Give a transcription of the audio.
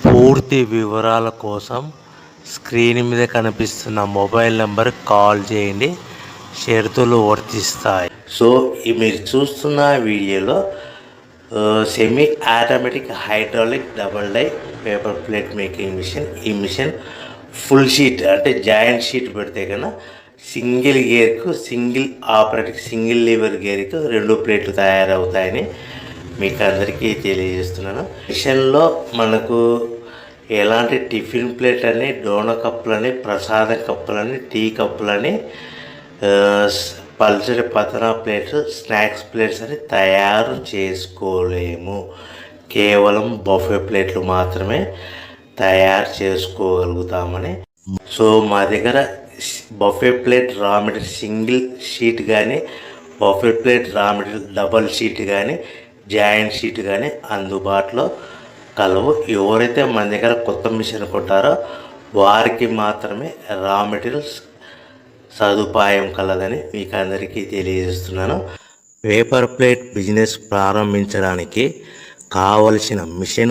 పూర్తి వివరాల కోసం స్క్రీన్ మీద కనిపిస్తున్న మొబైల్ నెంబర్ కాల్ చేయండి. షరతులు వర్తిస్తాయి. సో మీరు చూస్తున్న వీడియోలో semi automatic hydraulic double die paper plate making machine. ఈ మిషన్ ఫుల్ షీట్ అంటే జాయింట్ షీట్ పెడితే కన్నా సింగిల్ గేర్కు సింగిల్ ఆపరేటింగ్ సింగిల్ లీవర్ గేర్కు 2 ప్లేట్లు తయారవుతాయని మీకు అందరికీ తెలియజేస్తున్నాను. మిషన్లో మనకు ఎలాంటి టిఫిన్ ప్లేట్ అని, డోన కప్పులని, ప్రసాదం కప్పులని, టీ కప్పులని, పల్చడి పతన ప్లేట్స్, స్నాక్స్ ప్లేట్స్ అని తయారు చేసుకోలేము. కేవలం బఫే ప్లేట్లు మాత్రమే తయారు చేసుకోగలుగుతామని. సో మా దగ్గర buffet plate raw material single sheet కానీ, buffet plate raw material double sheet కానీ, జాయింట్ షీట్ కానీ అందుబాటులో కలవు. ఎవరైతే మన దగ్గర కొత్త మిషన్ కొంటారో వారికి మాత్రమే రా మెటీరియల్స్ సదుపాయం కలదని మీకు అందరికీ తెలియజేస్తున్నాను. పేపర్ ప్లేట్ బిజినెస్ ప్రారంభించడానికి కావలసిన మిషన్